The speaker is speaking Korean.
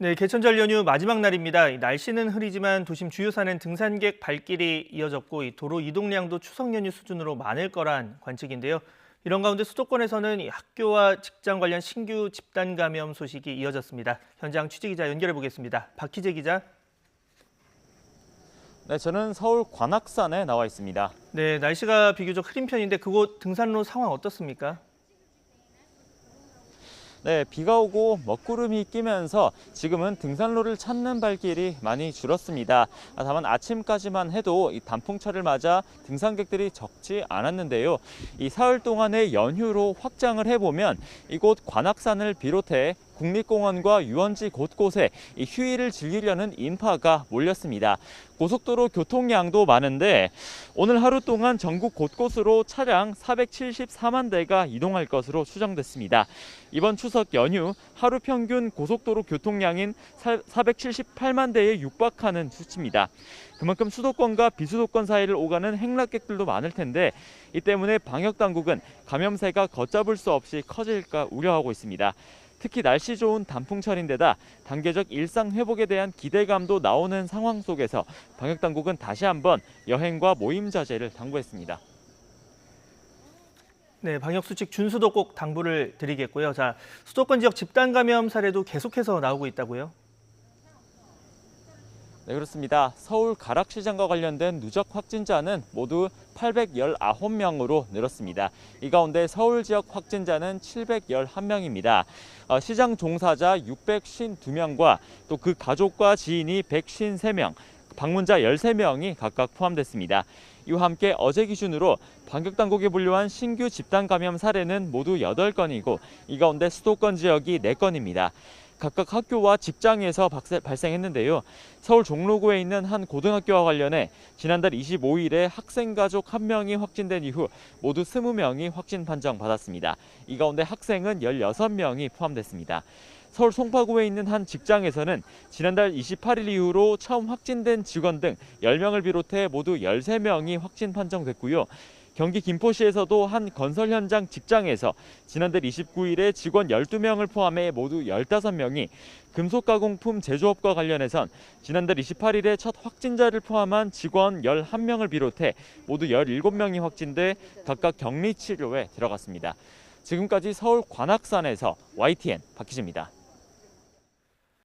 네, 개천절 연휴 마지막 날입니다. 날씨는 흐리지만 도심 주요 산은 등산객 발길이 이어졌고 도로 이동량도 추석 연휴 수준으로 많을 거란 관측인데요. 이런 가운데 수도권에서는 학교와 직장 관련 신규 집단 감염 소식이 이어졌습니다. 현장 취재기자 연결해 보겠습니다. 박희재 기자. 네, 저는 서울 관악산에 나와 있습니다. 네, 날씨가 비교적 흐린 편인데 그곳 등산로 상황 어떻습니까? 네, 비가 오고 먹구름이 끼면서 지금은 등산로를 찾는 발길이 많이 줄었습니다. 다만 아침까지만 해도 이 단풍철을 맞아 등산객들이 적지 않았는데요. 이 사흘 동안의 연휴로 확장을 해보면 이곳 관악산을 비롯해 국립공원과 유원지 곳곳에 이 휴일을 즐기려는 인파가 몰렸습니다. 고속도로 교통량도 많은데 오늘 하루 동안 전국 곳곳으로 차량 474만 대가 이동할 것으로 추정됐습니다. 이번 추석 연휴 하루 평균 고속도로 교통량인 478만 대에 육박하는 수치입니다. 그만큼 수도권과 비수도권 사이를 오가는 행락객들도 많을 텐데 이 때문에 방역당국은 감염세가 걷잡을 수 없이 커질까 우려하고 있습니다. 특히 날씨 좋은 단풍철인데다 단계적 일상 회복에 대한 기대감도 나오는 상황 속에서 방역당국은 다시 한번 여행과 모임 자제를 당부했습니다. 네, 방역 수칙 준수도 꼭 당부를 드리겠고요. 자, 수도권 지역 집단 감염 사례도 계속해서 나오고 있다고요? 네, 그렇습니다. 서울 가락시장과 관련된 누적 확진자는 모두 819명으로 늘었습니다. 이 가운데 서울 지역 확진자는 711명입니다. 시장 종사자 652명과 또 그 가족과 지인이 153명, 방문자 13명이 각각 포함됐습니다. 이와 함께 어제 기준으로 방역당국에 분류한 신규 집단 감염 사례는 모두 8건이고 이 가운데 수도권 지역이 4건입니다. 각각 학교와 직장에서 발생했는데요. 서울 종로구에 있는 한 고등학교와 관련해 지난달 25일에 학생 가족 1명이 확진된 이후 모두 20명이 확진 판정받았습니다. 이 가운데 학생은 16명이 포함됐습니다. 서울 송파구에 있는 한 직장에서는 지난달 28일 이후로 처음 확진된 직원 등 10명을 비롯해 모두 13명이 확진 판정됐고요. 경기 김포시에서도 한 건설 현장 직장에서 지난달 29일에 직원 12명을 포함해 모두 15명이 금속가공품 제조업과 관련해선 지난달 28일에 첫 확진자를 포함한 직원 11명을 비롯해 모두 17명이 확진돼 각각 격리치료에 들어갔습니다. 지금까지 서울 관악산에서 YTN 박희재입니다.